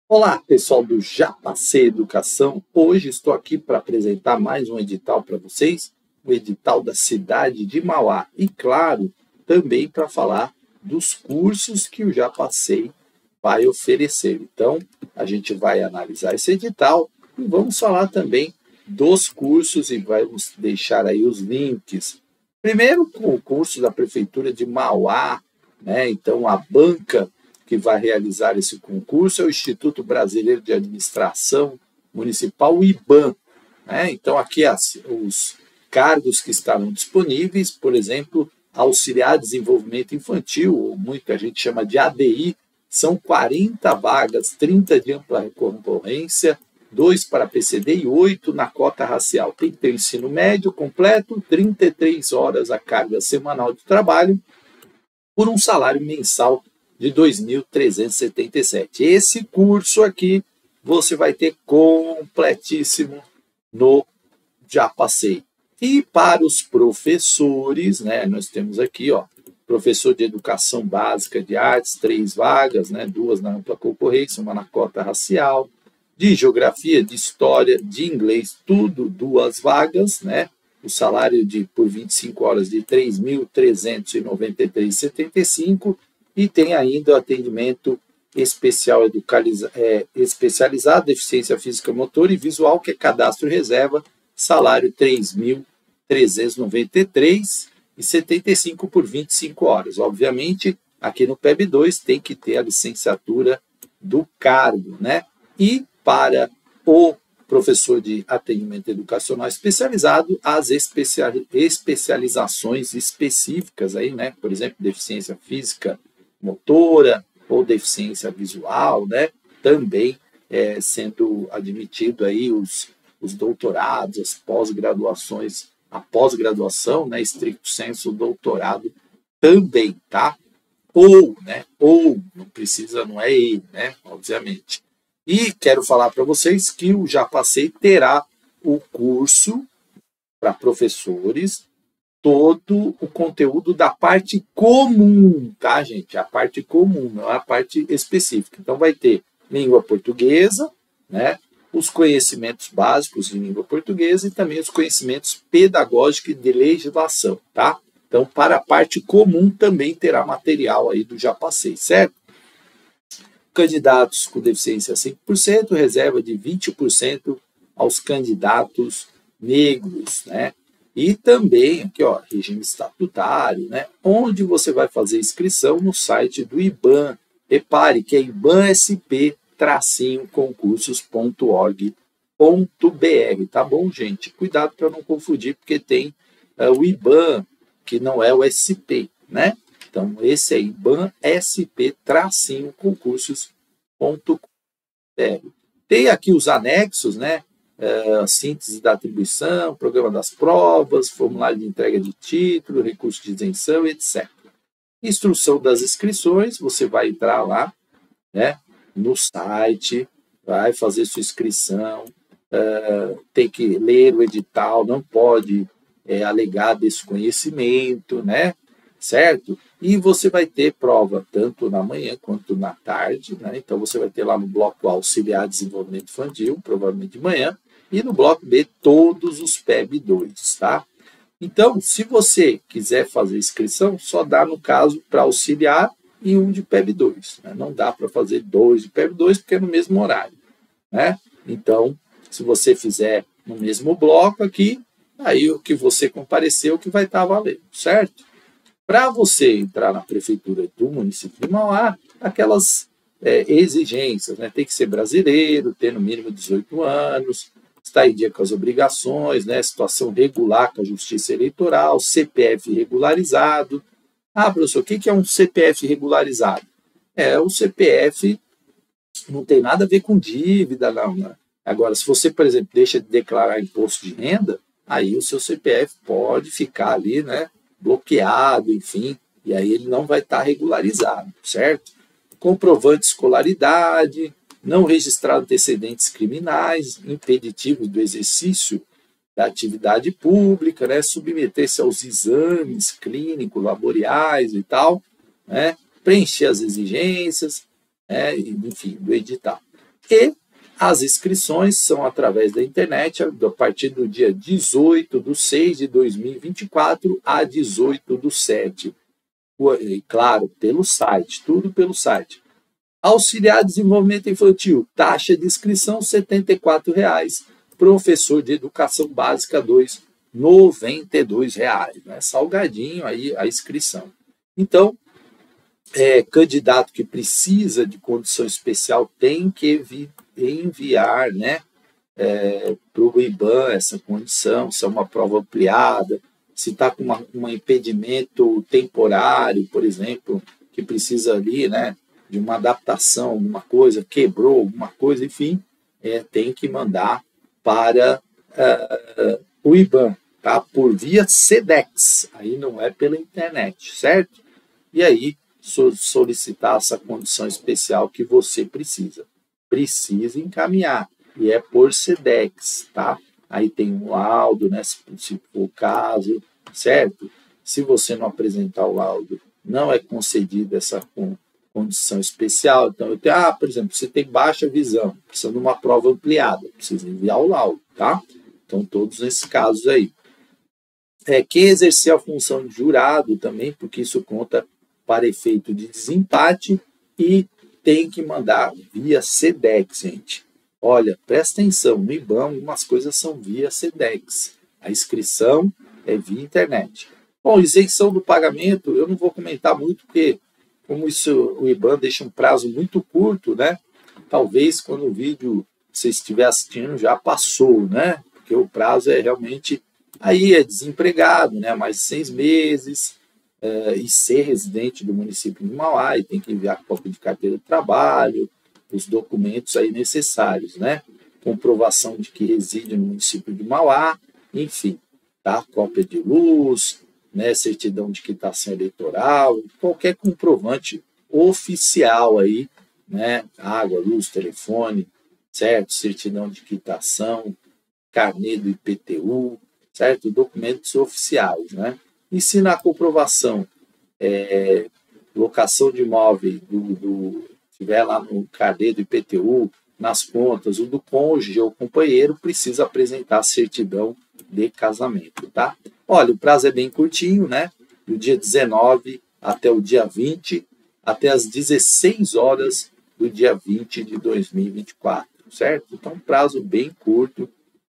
Olá, pessoal do Já Passei Educação. Hoje estou aqui para apresentar mais um edital para vocês, o edital da cidade de Mauá. E, claro, também para falar dos cursos que o Já Passei vai oferecer. Então, a gente vai analisar esse edital e vamos falar também dos cursos e vamos deixar aí os links. Primeiro, com o curso da Prefeitura de Mauá, né? Então, a banca que vai realizar esse concurso é o Instituto Brasileiro de Administração Municipal, o IBAM. Né? Então, aqui os cargos que estarão disponíveis, por exemplo, auxiliar de desenvolvimento infantil, ou muita gente chama de ADI, são 40 vagas, 30 de ampla concorrência, 2 para PCD e 8 na cota racial. Tem que ter ensino médio completo, 33 horas a carga semanal de trabalho, por um salário mensal de 2.377. Esse curso aqui você vai ter completíssimo no Já Passei. E para os professores, né, nós temos aqui, professor de educação básica de artes, 3 vagas, né, 2 na ampla concorrência, 1 na cota racial, de geografia, de história, de inglês, tudo 2 vagas, né? O salário por 25 horas de R$ 3.393,75 e tem ainda o atendimento especializado, deficiência física, motor e visual, que é cadastro e reserva, salário R$ 3.393,75 por 25 horas. Obviamente, aqui no PEB 2 tem que ter a licenciatura do cargo, né? E para o professor de atendimento educacional especializado, as especializações específicas aí, né? Por exemplo, deficiência física motora ou deficiência visual, né? Também sendo admitido aí os doutorados, as pós-graduações, a pós-graduação, né? Stricto sensu, doutorado também, tá? Ou, né? Ou, não precisa, não é ele, né? Obviamente. E quero falar para vocês que o Já Passei terá o curso para professores, todo o conteúdo da parte comum, tá, gente? A parte comum, não a parte específica. Então, vai ter língua portuguesa, né? Os conhecimentos básicos de língua portuguesa e também os conhecimentos pedagógicos e de legislação, tá? Então, para a parte comum também terá material aí do Já Passei, certo? Candidatos com deficiência 5%, reserva de 20% aos candidatos negros, né? E também, aqui, regime estatutário, né? Onde você vai fazer inscrição no site do IBAM. Repare que é ibansp-concursos.org.br, tá bom, gente? Cuidado para não confundir, porque tem o IBAM, que não é o SP, né? Então, esse é ibansp-concursos.com.br. Tem aqui os anexos, né? Síntese da atribuição, programa das provas, formulário de entrega de título, recurso de isenção, etc. Instrução das inscrições, você vai entrar lá, né? No site, vai fazer sua inscrição, tem que ler o edital, não pode alegar desconhecimento, né? Certo? E você vai ter prova tanto na manhã quanto na tarde, né? Então você vai ter lá no bloco auxiliar desenvolvimento infantil, provavelmente de manhã, e no bloco B todos os PEB 2, tá? Então, se você quiser fazer inscrição, só dá no caso para auxiliar e um de PEB 2, né? Não dá para fazer 2 de PEB 2 porque é no mesmo horário, né? Então, se você fizer no mesmo bloco aqui, aí o que você compareceu que vai estar valendo, certo? Para você entrar na prefeitura do município de Mauá, aquelas exigências, né? Tem que ser brasileiro, ter no mínimo 18 anos, estar em dia com as obrigações, né? Situação regular com a justiça eleitoral, CPF regularizado. Ah, professor, o que é um CPF regularizado? O CPF não tem nada a ver com dívida, não, né? Agora, se você, por exemplo, deixa de declarar imposto de renda, aí o seu CPF pode ficar ali, né? Bloqueado, enfim, e aí ele não vai estar regularizado, certo? Comprovante de escolaridade, não registrar antecedentes criminais, impeditivos do exercício da atividade pública, né? Submeter-se aos exames clínicos, laboriais e tal, né? Preencher as exigências, né? Enfim, do edital. E as inscrições são através da internet, a partir do dia 18/6/2024 a 18/7. E, claro, pelo site, tudo pelo site. Auxiliar de desenvolvimento infantil, taxa de inscrição R$ 74,00. Professor de educação básica 2, R$ 92,00, né? Salgadinho aí a inscrição. Então, candidato que precisa de condição especial tem que enviar, né, para o IBAN essa condição, se é uma prova ampliada, se está com um impedimento temporário, por exemplo, que precisa ali, né, de uma adaptação, alguma coisa, quebrou alguma coisa, enfim, tem que mandar para o IBAN, tá? Por via SEDEX, aí não é pela internet, certo? E aí solicitar essa condição especial que você precisa. Precisa encaminhar, e é por SEDEX, tá? Aí tem um laudo, né, se for o caso, certo? Se você não apresentar o laudo, não é concedida essa condição especial. Então, eu tenho, por exemplo, você tem baixa visão, precisa de uma prova ampliada, precisa enviar o laudo, tá? Então, todos esses casos aí. Quem exercer a função de jurado também, porque isso conta para efeito de desempate, e tem que mandar via SEDEX, gente. Olha, presta atenção, no IBAN algumas coisas são via SEDEX. A inscrição é via internet. Bom, isenção do pagamento, eu não vou comentar muito, porque como isso, o IBAN deixa um prazo muito curto, né? Talvez quando o vídeo você estiver assistindo já passou, né? Porque o prazo é realmente, aí é desempregado, né? Mais de 6 meses, e ser residente do município de Mauá, e tem que enviar cópia de carteira de trabalho, os documentos aí necessários, né? Comprovação de que reside no município de Mauá, enfim, tá? Cópia de luz, né? Certidão de quitação eleitoral, qualquer comprovante oficial aí, né? Água, luz, telefone, certo? Certidão de quitação, carnê do IPTU, certo? Documentos oficiais, né? E se na comprovação, locação de imóvel tiver lá no carnê do IPTU, nas contas, o do cônjuge ou companheiro, precisa apresentar a certidão de casamento, tá? Olha, o prazo é bem curtinho, né? Do dia 19 até o dia 20, até as 16 horas do dia 20 de 2024, certo? Então, prazo bem curto,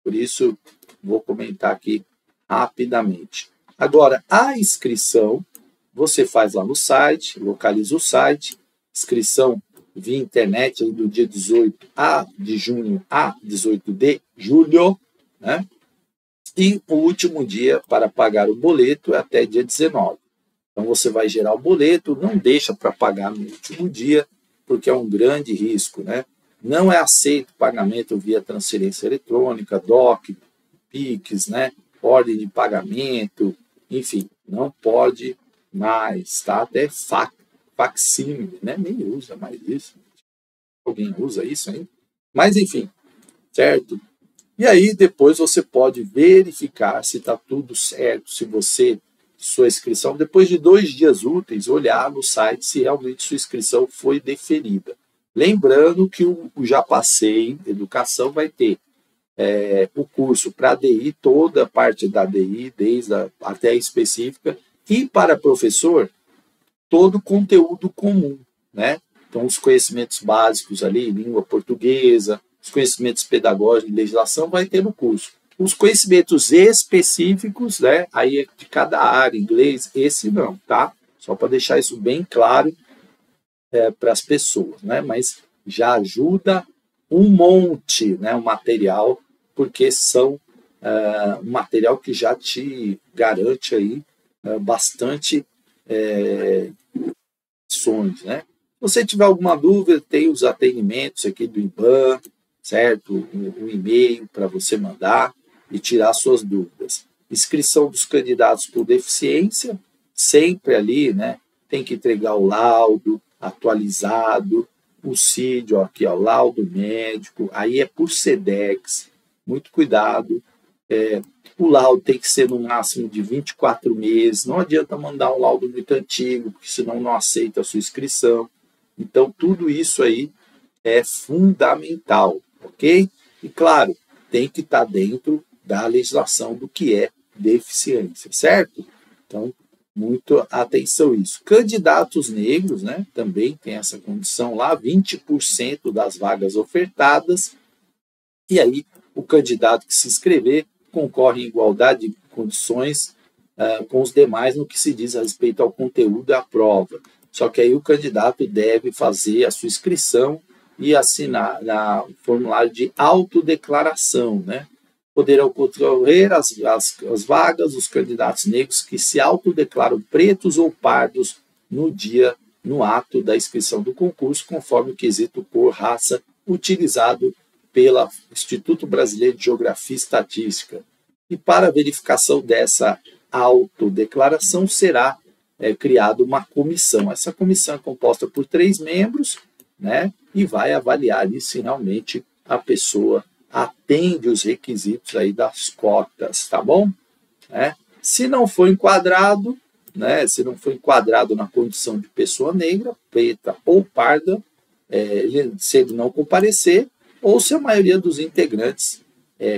por isso vou comentar aqui rapidamente. Agora, a inscrição, você faz lá no site, localiza o site, inscrição via internet aí do dia 18 de junho a 18 de julho, né? E o último dia para pagar o boleto é até dia 19. Então, você vai gerar o boleto, não deixa para pagar no último dia, porque é um grande risco, né? Não é aceito pagamento via transferência eletrônica, DOC, PIX, né? Ordem de pagamento, enfim, não pode mais, tá? Até facsímile, né? Nem usa mais isso. Alguém usa isso ainda? Mas, enfim, certo? E aí, depois você pode verificar se está tudo certo, se sua inscrição, depois de 2 dias úteis, olhar no site se realmente sua inscrição foi deferida. Lembrando que o Já Passei Educação vai ter o curso para DI, toda a parte da DI, até a específica, e para professor, todo o conteúdo comum, né? Então, os conhecimentos básicos ali, língua portuguesa, os conhecimentos pedagógicos, legislação, vai ter no curso. Os conhecimentos específicos, né? Aí é de cada área, inglês, esse não, tá? Só para deixar isso bem claro para as pessoas, né? Mas já ajuda um monte, né? O material, porque são um material que já te garante aí bastante ações, né? Se você tiver alguma dúvida, tem os atendimentos aqui do IBAN, certo? Um e-mail para você mandar e tirar suas dúvidas. Inscrição dos candidatos por deficiência, sempre ali, né? Tem que entregar o laudo atualizado, o CID, ó, aqui, ó, laudo médico, aí é por SEDEX, muito cuidado. O laudo tem que ser no máximo de 24 meses, não adianta mandar um laudo muito antigo, porque senão não aceita a sua inscrição. Então, tudo isso aí é fundamental, ok? E claro, tem que estar dentro da legislação do que é deficiência, certo? Então, muito atenção a isso. Candidatos negros, né, também tem essa condição lá, 20% das vagas ofertadas, e aí o candidato que se inscrever concorre em igualdade de condições com os demais no que se diz a respeito ao conteúdo da prova. Só que aí o candidato deve fazer a sua inscrição e assinar o formulário de autodeclaração, né? Poderão concorrer as vagas os candidatos negros que se autodeclaram pretos ou pardos no ato da inscrição do concurso, conforme o quesito cor, raça, utilizado pelo Instituto Brasileiro de Geografia e Estatística. E para a verificação dessa autodeclaração será criada uma comissão. Essa comissão é composta por 3 membros, né, e vai avaliar ali se realmente a pessoa atende os requisitos aí das cotas, tá bom? Se não for enquadrado, né, se não for enquadrado na condição de pessoa negra, preta ou parda, se ele não comparecer, ou se a maioria dos integrantes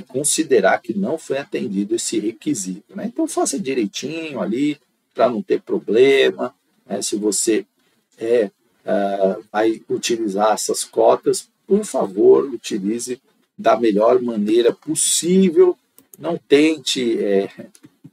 considerar que não foi atendido esse requisito, né? Então faça direitinho ali, para não ter problema, né? Se você vai utilizar essas cotas, por favor, utilize da melhor maneira possível, não tente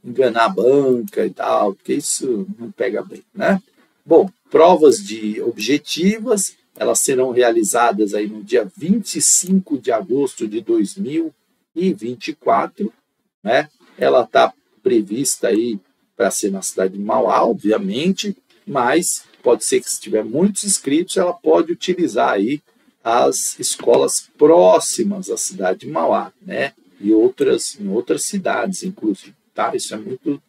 enganar a banca e tal, porque isso não pega bem, né? Bom, provas objetivas, elas serão realizadas aí no dia 25 de agosto de 2024, né? Ela está prevista aí para ser na cidade de Mauá, obviamente, mas pode ser que se tiver muitos inscritos, ela pode utilizar aí as escolas próximas à cidade de Mauá, né? E em outras cidades, inclusive, tá? Isso é muito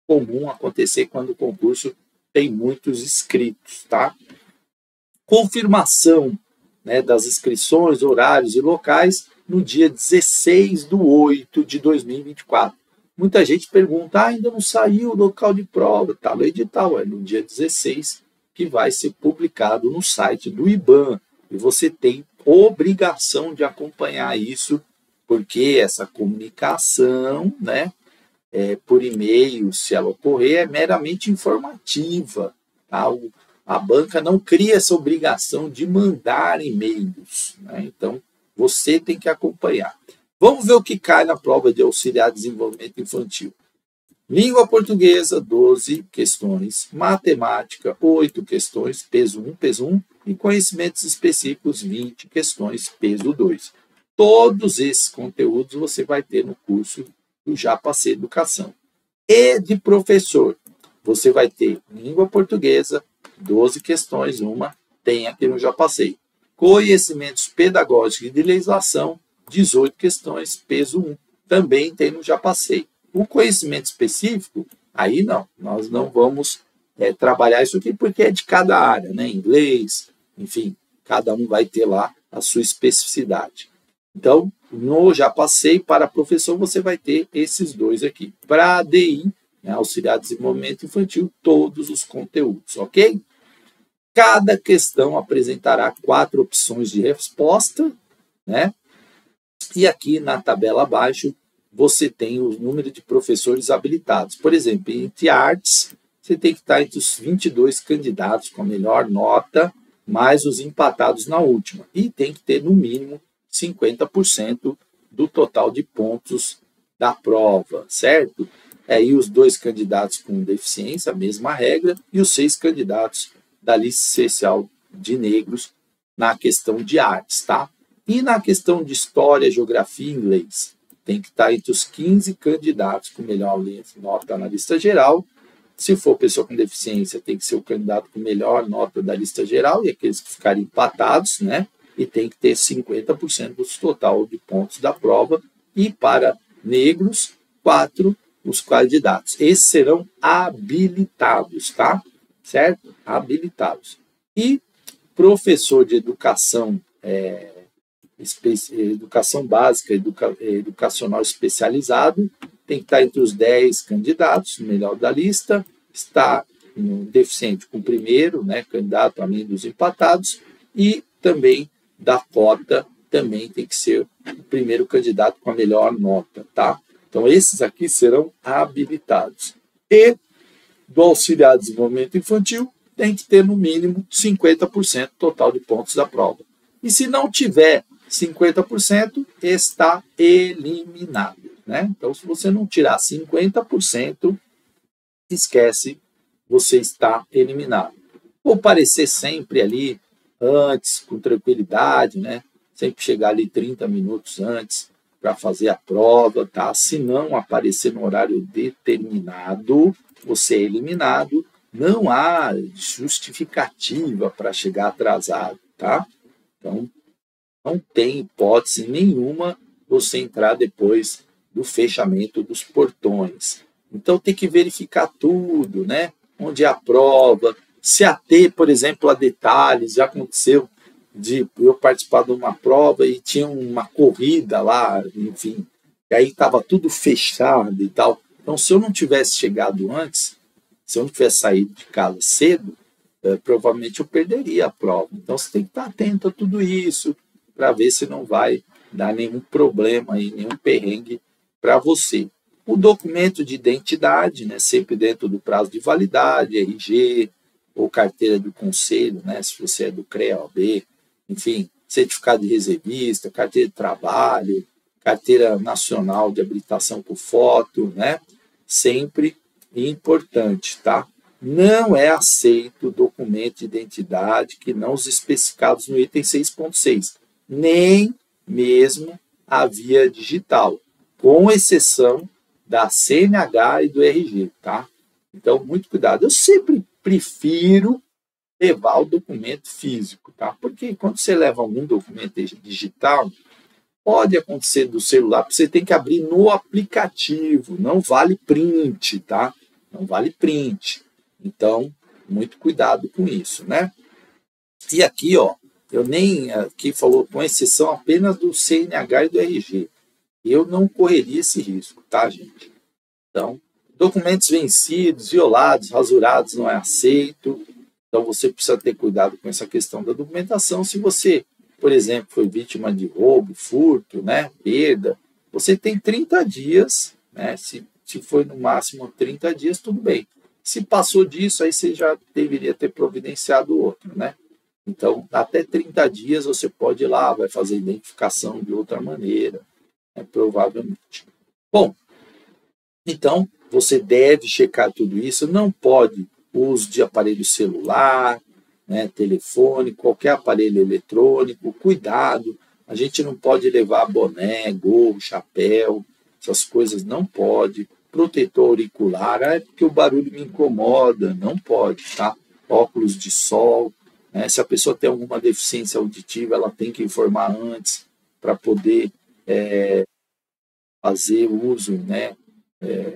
comum acontecer quando o concurso tem muitos inscritos, tá? Confirmação, né, das inscrições, horários e locais no dia 16/8 de 2024. Muita gente pergunta, ainda não saiu o local de prova, tá no edital, é no dia 16 que vai ser publicado no site do IBAMA. E você tem obrigação de acompanhar isso, porque essa comunicação, né, por e-mail, se ela ocorrer, é meramente informativa. Tá? A banca não cria essa obrigação de mandar e-mails, né? Então, você tem que acompanhar. Vamos ver o que cai na prova de auxiliar de desenvolvimento infantil. Língua portuguesa, 12 questões. Matemática, 8 questões, peso 1. E conhecimentos específicos, 20 questões, peso 2. Todos esses conteúdos você vai ter no curso do Já Passei Educação. E de professor, você vai ter língua portuguesa, 12 questões, tem aqui no Já Passei. Conhecimentos pedagógicos e de legislação, 18 questões, peso 1. Também tem no Já Passei. O conhecimento específico, aí não, nós não vamos trabalhar isso aqui porque é de cada área, né? Inglês, enfim, cada um vai ter lá a sua especificidade. Então, no Já Passei, para professor, você vai ter esses 2 aqui. Para ADI, né, Auxiliar de Desenvolvimento Infantil, todos os conteúdos, ok? Cada questão apresentará 4 opções de resposta, né? E aqui na tabela abaixo, você tem o número de professores habilitados. Por exemplo, entre artes, você tem que estar entre os 22 candidatos com a melhor nota, mais os empatados na última. E tem que ter, no mínimo, 50% do total de pontos da prova, certo? Aí os 2 candidatos com deficiência, a mesma regra, e os 6 candidatos da lista especial de negros na questão de artes, tá? E na questão de história, geografia e inglês, tem que estar entre os 15 candidatos com melhor nota na lista geral. Se for pessoa com deficiência, tem que ser o candidato com melhor nota da lista geral e aqueles que ficarem empatados, né? E tem que ter 50% do total de pontos da prova. E para negros, 4 os candidatos. Esses serão habilitados, tá? Certo? Habilitados. E professor de educação educação básica, educacional especializado, tem que estar entre os 10 candidatos, o melhor da lista, está um deficiente com o primeiro, né, candidato além dos empatados, e também da cota também tem que ser o primeiro candidato com a melhor nota, tá? Então, esses aqui serão habilitados. E do auxiliar de desenvolvimento infantil, tem que ter no mínimo 50% total de pontos da prova. E se não tiver 50%, está eliminado, né? Então, se você não tirar 50%, esquece, você está eliminado. Vou aparecer sempre ali antes, com tranquilidade, né? Sempre chegar ali 30 minutos antes para fazer a prova, tá? Se não aparecer no horário determinado, você é eliminado. Não há justificativa para chegar atrasado, tá? Então, não tem hipótese nenhuma você entrar depois do fechamento dos portões. Então, tem que verificar tudo, né? Onde é a prova, se ater, por exemplo, a detalhes. Já aconteceu de eu participar de uma prova e tinha uma corrida lá, enfim, e aí estava tudo fechado e tal. Então, se eu não tivesse chegado antes, se eu não tivesse saído de casa cedo, provavelmente eu perderia a prova. Então, você tem que estar atento a tudo isso para ver se não vai dar nenhum problema aí, nenhum perrengue para você. O documento de identidade, né, sempre dentro do prazo de validade, RG ou carteira do conselho, né, se você é do CREA-OAB, enfim, certificado de reservista, carteira de trabalho, carteira nacional de habilitação por foto, né, sempre importante, tá? Não é aceito documento de identidade que não os especificados no item 6.6, nem mesmo a via digital, com exceção da CNH e do RG, tá? Então, muito cuidado. Eu sempre prefiro levar o documento físico, tá? Porque quando você leva algum documento digital, pode acontecer do celular, você tem que abrir no aplicativo, não vale print, tá? Não vale print. Então, muito cuidado com isso, né? E aqui, ó, eu nem aqui falou com exceção apenas do CNH e do RG. Eu não correria esse risco, tá, gente? Então, documentos vencidos, violados, rasurados não é aceito. Então, você precisa ter cuidado com essa questão da documentação. Se você, por exemplo, foi vítima de roubo, furto, né, perda, você tem 30 dias, né? Se foi no máximo 30 dias, tudo bem. Se passou disso, aí você já deveria ter providenciado outro, né? Então, até 30 dias você pode ir lá, vai fazer identificação de outra maneira, né, provavelmente. Bom, então, você deve checar tudo isso. Não pode o uso de aparelho celular, né, telefone, qualquer aparelho eletrônico. Cuidado, a gente não pode levar boné, gorro, chapéu, essas coisas não pode. Protetor auricular, é porque o barulho me incomoda, não pode, tá? Óculos de sol, né? Se a pessoa tem alguma deficiência auditiva, ela tem que informar antes para poder fazer uso, né,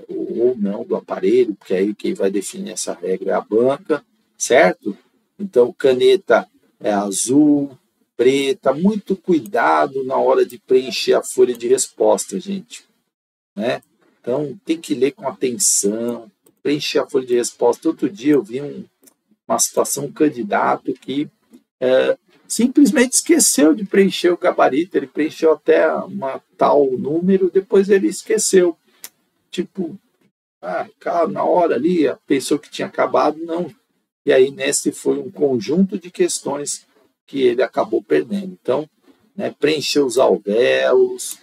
ou não do aparelho, porque aí quem vai definir essa regra é a banca, certo? Então, caneta é azul, preta, muito cuidado na hora de preencher a folha de resposta, gente, né? Então, tem que ler com atenção, preencher a folha de resposta. Outro dia eu vi uma situação, um candidato que simplesmente esqueceu de preencher o gabarito, ele preencheu até uma tal número, depois ele esqueceu. Tipo, na hora ali, pensou que tinha acabado, não. E aí, nesse foi um conjunto de questões que ele acabou perdendo. Então, né, preencher os alvéolos,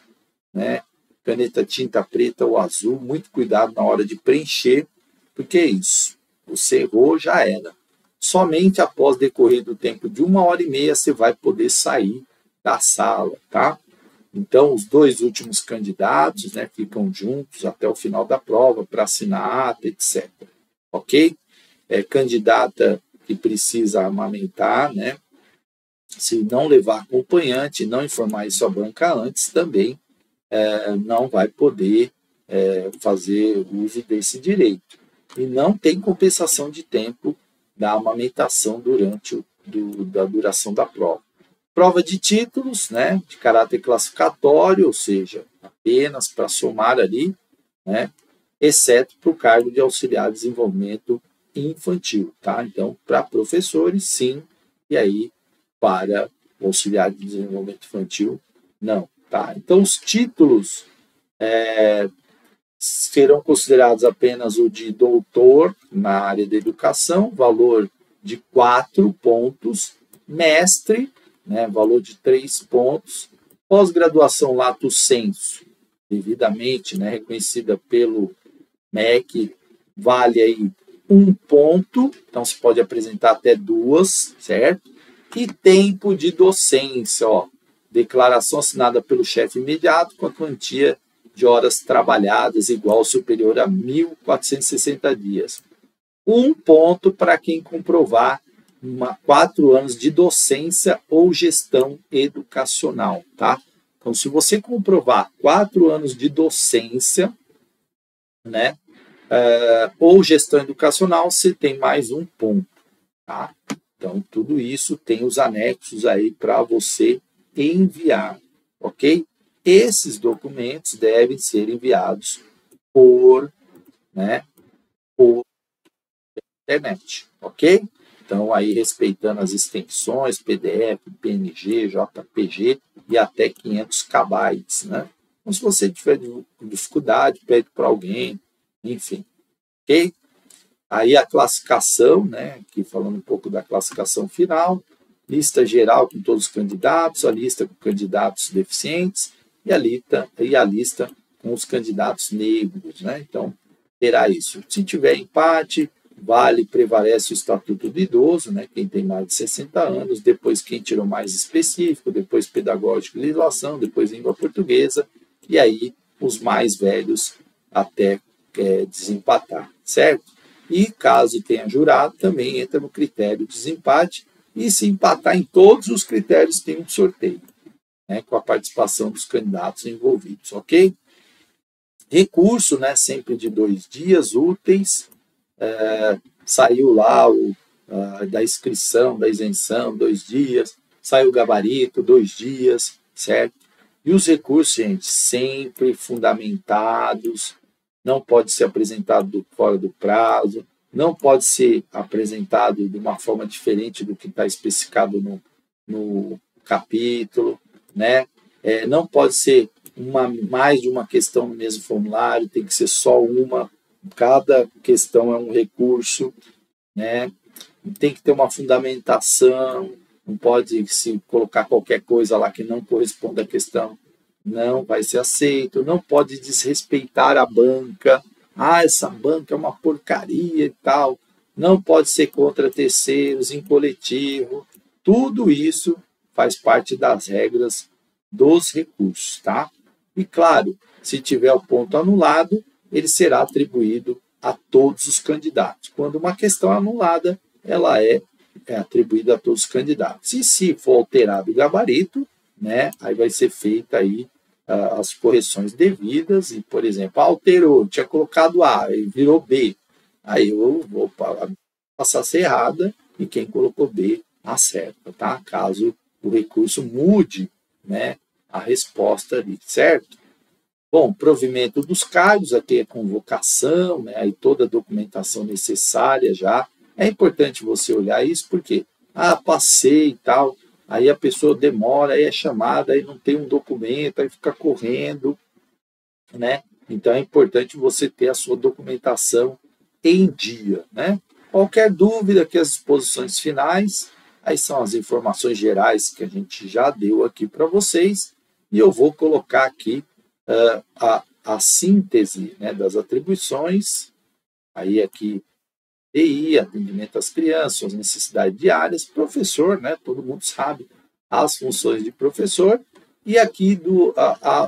né, caneta tinta preta ou azul, muito cuidado na hora de preencher, porque é isso, você errou, já era. Somente após decorrer do tempo de 1h30 você vai poder sair da sala, tá? Então, os dois últimos candidatos, né, ficam juntos até o final da prova para assinar a ata, etc. Ok? Candidata que precisa amamentar, né? Se não levar acompanhante, não informar isso à banca antes, também não vai poder fazer uso desse direito. E não tem compensação de tempo da amamentação durante da duração da prova. Prova de títulos, né, de caráter classificatório, ou seja, apenas para somar ali, né, exceto para o cargo de auxiliar de desenvolvimento infantil. Tá? Então, para professores, sim, e aí para O auxiliar de desenvolvimento infantil, não. Tá? Então, os títulos serão considerados apenas o de doutor na área da educação, valor de 4 pontos, mestre, né, valor de 3 pontos, pós-graduação lato sensu, devidamente, né, reconhecida pelo MEC, vale aí 1 ponto, então se pode apresentar até 2, certo? E tempo de docência, ó, declaração assinada pelo chefe imediato com a quantia de horas trabalhadas igual ou superior a 1.460 dias. 1 ponto para quem comprovar 4 anos de docência ou gestão educacional, tá? Então, se você comprovar 4 anos de docência, né, ou gestão educacional, você tem mais 1 ponto, tá? Então, tudo isso tem os anexos aí para você enviar, ok? Esses documentos devem ser enviados por internet, ok? Então, aí respeitando as extensões, PDF, PNG, JPG e até 500 KB, né? Então, se você tiver dificuldade, pede para alguém, enfim, ok? Aí a classificação, né? Aqui falando um pouco da classificação final, lista geral com todos os candidatos, a lista com candidatos deficientes e a lista com os candidatos negros, né? Então, terá isso. Se tiver empate, prevalece o estatuto do idoso, né? Quem tem mais de 60 anos, depois quem tirou mais específico, depois pedagógico e legislação, depois língua portuguesa, e aí os mais velhos até desempatar, certo? E caso tenha jurado, também entra no critério de desempate, e se empatar em todos os critérios, tem um sorteio, né? Com a participação dos candidatos envolvidos, ok? Recurso, né? Sempre de 2 dias úteis, saiu lá da inscrição, da isenção, 2 dias, saiu o gabarito, 2 dias, certo? E os recursos, gente, sempre fundamentados, não pode ser apresentado fora do prazo, não pode ser apresentado de uma forma diferente do que está especificado no capítulo, né? Não pode ser mais de uma questão no mesmo formulário, tem que ser só uma. Cada questão é um recurso, né? Tem que ter uma fundamentação, não pode se colocar qualquer coisa lá que não corresponde à questão, não vai ser aceito, não pode desrespeitar a banca, essa banca é uma porcaria e tal, não pode ser contra terceiros, em coletivo, tudo isso faz parte das regras dos recursos, tá? E claro, se tiver o ponto anulado, ele será atribuído a todos os candidatos. Quando uma questão é anulada, ela é atribuída a todos os candidatos. E se for alterado o gabarito, né, aí vai ser feita aí as correções devidas. E, por exemplo, alterou, tinha colocado A e virou B. Aí eu vou passar a ser errada e quem colocou B acerta, tá? Caso o recurso mude, né, a resposta ali, certo? Bom, provimento dos cargos, aqui é convocação, né, aí toda a documentação necessária já. É importante você olhar isso, porque, passei e tal, aí a pessoa demora, aí é chamada, aí não tem um documento, aí fica correndo, né? Então é importante você ter a sua documentação em dia, né? Qualquer dúvida que as exposições finais, aí são as informações gerais que a gente já deu aqui para vocês, e eu vou colocar aqui a síntese, né, das atribuições, aí aqui TI, atendimento às crianças, as necessidades diárias, professor, né, todo mundo sabe as funções de professor, e aqui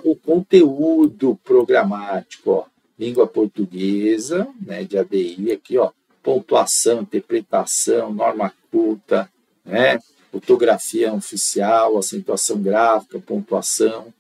o conteúdo programático, ó, língua portuguesa, né, de ADI, aqui, ó, pontuação, interpretação, norma culta, né, ortografia oficial, acentuação gráfica, pontuação,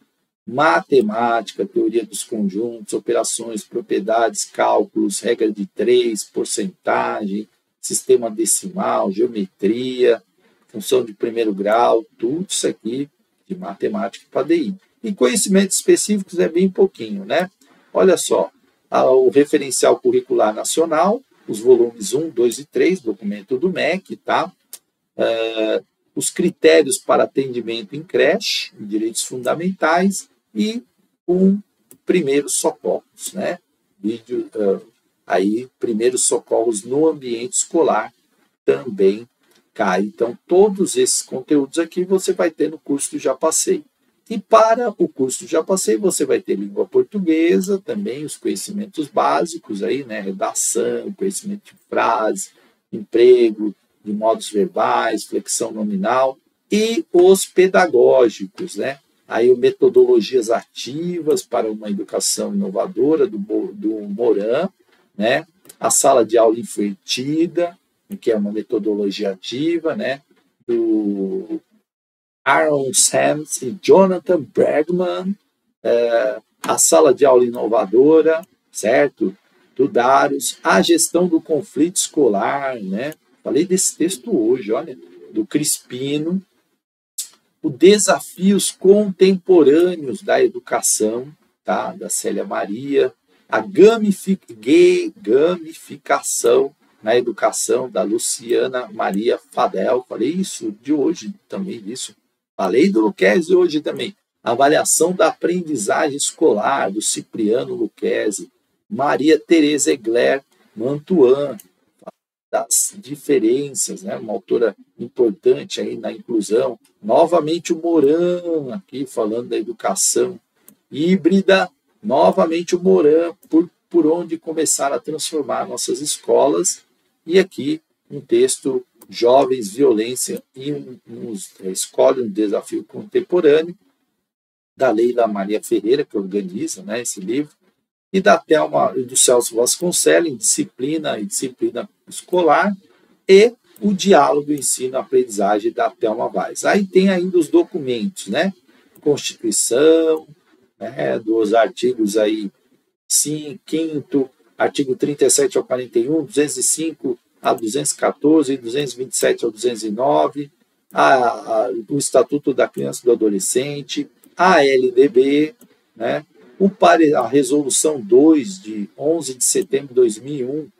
matemática, teoria dos conjuntos, operações, propriedades, cálculos, regra de 3, porcentagem, sistema decimal, geometria, função de primeiro grau, tudo isso aqui de matemática para DI. E conhecimentos específicos é bem pouquinho, né? Olha só, o referencial curricular nacional, os volumes 1, 2 e 3, documento do MEC, tá? os critérios para atendimento em creche, direitos fundamentais e primeiros socorros, né? Vídeo, aí, primeiros socorros no ambiente escolar também cai. Então, todos esses conteúdos aqui você vai ter no curso do Já Passei. E para o curso do Já Passei, você vai ter língua portuguesa, também os conhecimentos básicos, aí, né? Redação, conhecimento de frase, emprego, de modos verbais, flexão nominal, e os pedagógicos, né? Aí, metodologias ativas para uma educação inovadora do Moran, né? A sala de aula invertida, que é uma metodologia ativa, né? Do Aaron Sams e Jonathan Bregman, a sala de aula inovadora, certo? Do Daros, a gestão do conflito escolar, né? Falei desse texto hoje, olha, do Crispino, o desafios contemporâneos da educação, tá? Da Célia Maria, a gamificação na educação da Luciana Maria Fadel, falei isso de hoje também, isso. Falei do Lucchesi hoje também. Avaliação da aprendizagem escolar, do Cipriano Lucchesi. Maria Tereza Egler Mantuan, das diferenças, né? Uma autora importante aí na inclusão. Novamente o Moran, aqui falando da educação híbrida. Novamente o Moran, por onde começar a transformar nossas escolas. E aqui um texto, Jovens, Violência e Escolhe um Desafio Contemporâneo, da Leila Maria Ferreira, que organiza, né, esse livro, e da Thelma e do Celso Vasconcelos, Disciplina e Disciplina Escolar, e o Diálogo, Ensino e Aprendizagem, da Thelma Vaz. Aí tem ainda os documentos, né? Constituição, né, dos artigos aí, sim, 5º, artigo 37 ao 41, 205 a 214, 227 ao 209, o Estatuto da Criança e do Adolescente, a LDB, né? A Resolução 2, de 11 de setembro de 2001,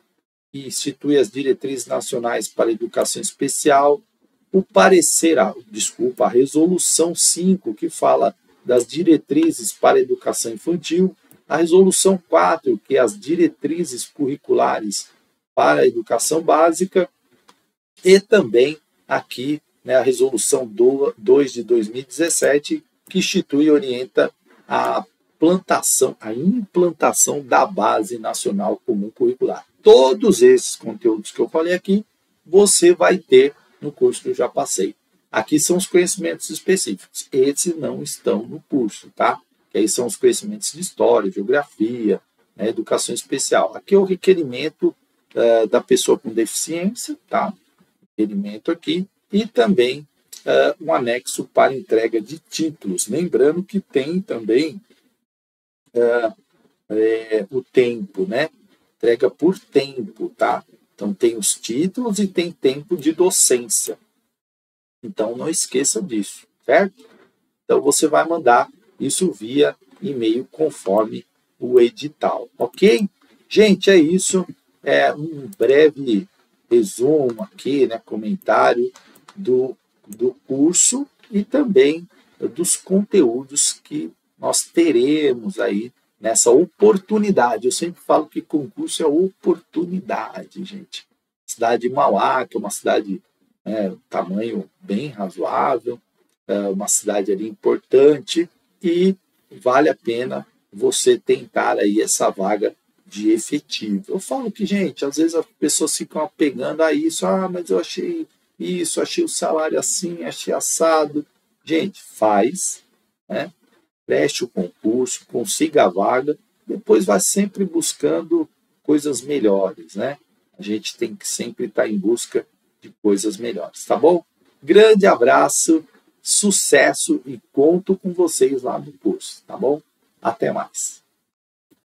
que institui as diretrizes nacionais para a educação especial, a Resolução 5, que fala das diretrizes para a educação infantil, a Resolução 4, que é as diretrizes curriculares para a educação básica, e também aqui, né, a Resolução 2 de 2017, que institui e orienta a implantação da Base Nacional Comum Curricular. Todos esses conteúdos que eu falei aqui, você vai ter no curso que eu já passei. Aqui são os conhecimentos específicos. Esses não estão no curso, tá? Que aí são os conhecimentos de história, geografia, né, educação especial. Aqui é o requerimento da pessoa com deficiência, tá? Requerimento aqui. E também um anexo para entrega de títulos. Lembrando que tem também o tempo, né? Entrega por tempo, tá? Então, tem os títulos e tem tempo de docência. Então, não esqueça disso, certo? Então, você vai mandar isso via e-mail conforme o edital, ok? Gente, é isso. É um breve resumo aqui, né? Comentário do curso e também dos conteúdos que nós teremos aí nessa oportunidade. Eu sempre falo que concurso é oportunidade, gente. Cidade de Mauá, que é uma cidade tamanho bem razoável, uma cidade ali importante, e vale a pena você tentar aí essa vaga de efetivo. Eu falo que, gente, às vezes as pessoas ficam apegando a isso, mas eu achei isso, achei o salário assim, achei assado. Gente, faz, né? Preste o concurso, consiga a vaga, depois vai sempre buscando coisas melhores, né? A gente tem que sempre estar em busca de coisas melhores, tá bom? Grande abraço, sucesso e conto com vocês lá no curso, tá bom? Até mais.